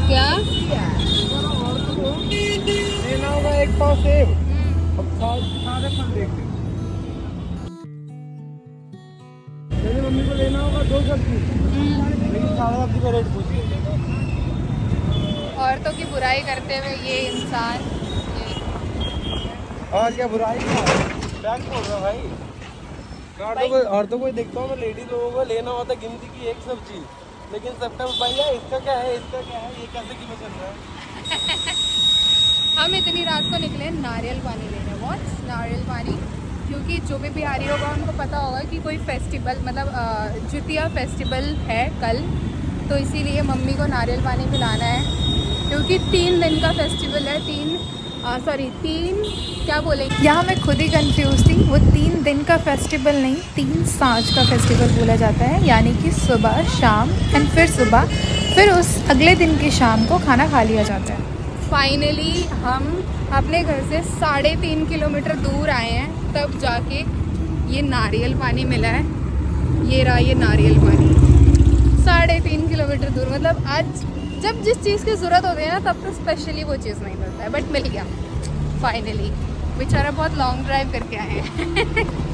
क्या? लेना होगा 1 पाव सेब। अब सारे फल देख ले। मेरी मम्मी को लेना होगा 2 सब्जी, लेकिन सारा सब्जी का रेट पूछ लिया। औरतों की बुराई करते हुए ये इंसान और क्या बुराई क्या बैंक बोल रहा भाई। औरतों को देखता हूँ मैं, लेडीज लोगों को लेना होता गिनती की 1 सब्जी, लेकिन सबका भैया इसका क्या है, इसका क्या है, ये कैसे किलो चल रहा है। हम इतनी रात को निकले नारियल पानी लेने। व्हाट नारियल पानी? क्योंकि जो भी बिहारी होगा उनको पता होगा कि कोई फेस्टिवल मतलब जितिया फेस्टिवल है कल, तो इसीलिए मम्मी को नारियल पानी पिलाना है। क्योंकि 3 दिन का फेस्टिवल है। 3 क्या बोलेंगे, यहाँ मैं खुद ही कंफ्यूज थी। वो 3 दिन का फेस्टिवल नहीं, 3 सांझ का फेस्टिवल बोला जाता है। यानी कि सुबह शाम एंड फिर सुबह, फिर उस अगले दिन की शाम को खाना खा लिया जाता है। फाइनली हम अपने घर से 3.5 किलोमीटर दूर आए हैं, तब जाके ये नारियल पानी मिला है। ये रहा ये नारियल पानी 3.5 किलोमीटर दूर। मतलब आज जब जिस चीज़ की ज़रूरत होती है ना, तब तो स्पेशली वो चीज़ नहीं मिलता है, बट मिल गया फाइनली। बेचारा बहुत लॉन्ग ड्राइव करके आए हैं।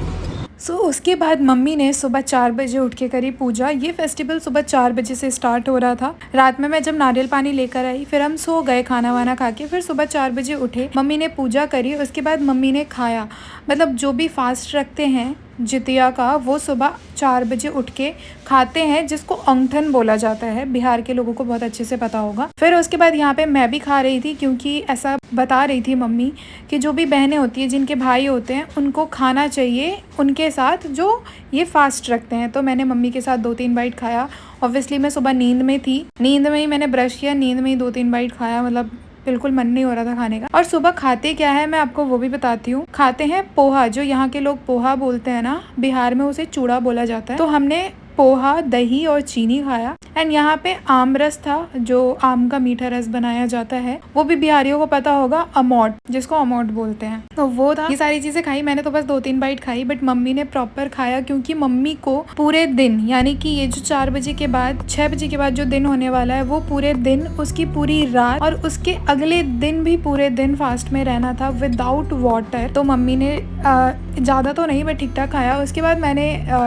उसके बाद मम्मी ने सुबह 4 बजे उठ के करी पूजा। ये फेस्टिवल सुबह 4 बजे से स्टार्ट हो रहा था। रात में मैं जब नारियल पानी लेकर आई, फिर हम सो गए खाना वाना खा के। फिर सुबह 4 बजे उठे, मम्मी ने पूजा करी, उसके बाद मम्मी ने खाया। मतलब जो भी फास्ट रखते हैं जितिया का, वो सुबह 4 बजे उठ के खाते हैं, जिसको औंठन बोला जाता है। बिहार के लोगों को बहुत अच्छे से पता होगा। फिर उसके बाद यहाँ पे मैं भी खा रही थी, क्योंकि ऐसा बता रही थी मम्मी कि जो भी बहनें होती हैं, जिनके भाई होते हैं, उनको खाना चाहिए उनके साथ जो ये फास्ट रखते हैं। तो मैंने मम्मी के साथ 2-3 बाइट खाया। ऑब्वियसली मैं सुबह नींद में थी, नींद में ही मैंने ब्रश किया, नींद में ही 2-3 बाइट खाया। मतलब बिल्कुल मन नहीं हो रहा था खाने का। और सुबह खाते क्या है मैं आपको वो भी बताती हूँ। खाते हैं पोहा, जो यहाँ के लोग पोहा बोलते हैं ना, बिहार में उसे चूड़ा बोला जाता है। तो हमने पोहा, दही और चीनी खाया। एंड यहाँ पे आम रस था, जो आम का मीठा रस बनाया जाता है। वो भी बिहारियों को पता होगा, अमौट, जिसको अमौट बोलते हैं, तो वो था। ये सारी चीजें खाई मैंने। तो बस 2-3 बाइट खाई, बट मम्मी ने प्रॉपर खाया, क्योंकि मम्मी को पूरे दिन, यानी कि ये जो 4 बजे के बाद 6 बजे के बाद जो दिन होने वाला है, वो पूरे दिन, उसकी पूरी रात और उसके अगले दिन भी पूरे दिन फास्ट में रहना था विदाउट वाटर। तो मम्मी ने ज़्यादा तो नहीं बट ठीक ठाक खाया। उसके बाद मैंने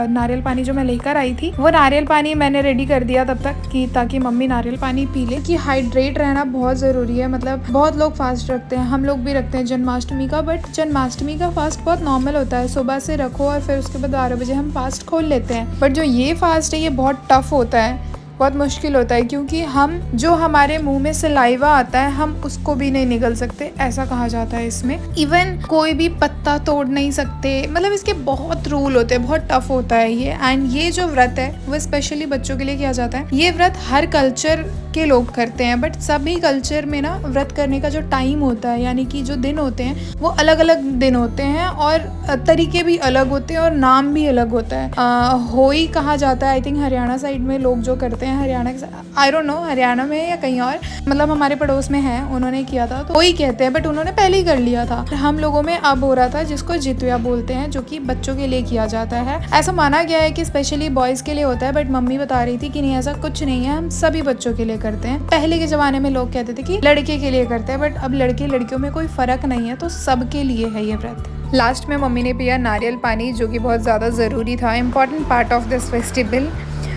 नारियल पानी जो मैं लेकर आई थी, वो नारियल पानी मैंने रेडी कर दिया तब तक कि ताकि मम्मी नारियल पानी पी ले। कि हाइड्रेट रहना बहुत ज़रूरी है। मतलब बहुत लोग फास्ट रखते हैं, हम लोग भी रखते हैं जन्माष्टमी का, बट जन्माष्टमी का फास्ट बहुत नॉर्मल होता है। सुबह से रखो और फिर उसके बाद 12 बजे हम फास्ट खोल लेते हैं। बट जो ये फास्ट है, ये बहुत टफ होता है, बहुत मुश्किल होता है, क्योंकि हम जो हमारे मुंह में सलाइवा आता है, हम उसको भी नहीं निगल सकते, ऐसा कहा जाता है इसमें। इवन कोई भी पत्ता तोड़ नहीं सकते। मतलब इसके बहुत रूल होते हैं, बहुत टफ होता है ये। एंड ये जो व्रत है वो स्पेशली बच्चों के लिए किया जाता है। ये व्रत हर कल्चर के लोग करते हैं, बट सभी कल्चर में ना व्रत करने का जो टाइम होता है, यानी कि जो दिन होते हैं, वो अलग अलग दिन होते हैं और तरीके भी अलग होते हैं और नाम भी अलग होता है। होई कहा जाता है, आई थिंक हरियाणा साइड में लोग जो करते हैं, हरियाणा के, आई डोंट नो हरियाणा में या कहीं और, मतलब हमारे पड़ोस में है, उन्होंने किया था, तो वही कहते हैं, बट उन्होंने पहले ही कर लिया था। हम लोगों में अब हो रहा था, जिसको जितिया बोलते हैं, जो कि बच्चों के लिए किया जाता है। ऐसा माना गया है कि स्पेशली बॉयज के लिए होता है, बट मम्मी बता रही थी कि नहीं, ऐसा कुछ नहीं है, हम सभी बच्चों के लिए करते हैं। पहले के जमाने में लोग कहते थे कि लड़के के लिए करते हैं, बट अब लड़के लड़कियों में कोई फर्क नहीं है, तो सबके लिए है ये व्रत। लास्ट में मम्मी ने पिया नारियल पानी, जो कि बहुत ज़्यादा ज़रूरी था, important part of this festival.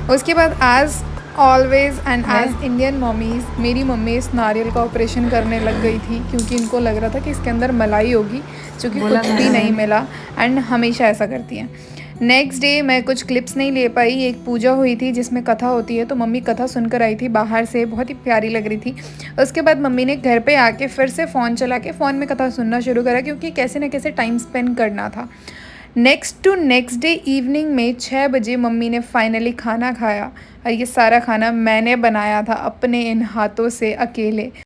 उसके बाद आज always and as Indian mummies, मेरी मम्मी इस नारियल का ऑपरेशन करने लग गई थी, क्योंकि इनको लग रहा था कि इसके अंदर मलाई होगी, जो कि कुछ भी नहीं मिला। एंड हमेशा ऐसा करती हैं। नेक्स्ट डे मैं कुछ क्लिप्स नहीं ले पाई। एक पूजा हुई थी जिसमें कथा होती है, तो मम्मी कथा सुनकर आई थी बाहर से, बहुत ही प्यारी लग रही थी। उसके बाद मम्मी ने घर पे आके फिर से फ़ोन चला के फ़ोन में कथा सुनना शुरू करा, क्योंकि कैसे न कैसे टाइम स्पेंड करना था। नेक्स्ट डे इवनिंग में 6 बजे मम्मी ने फाइनली खाना खाया, और ये सारा खाना मैंने बनाया था अपने इन हाथों से अकेले।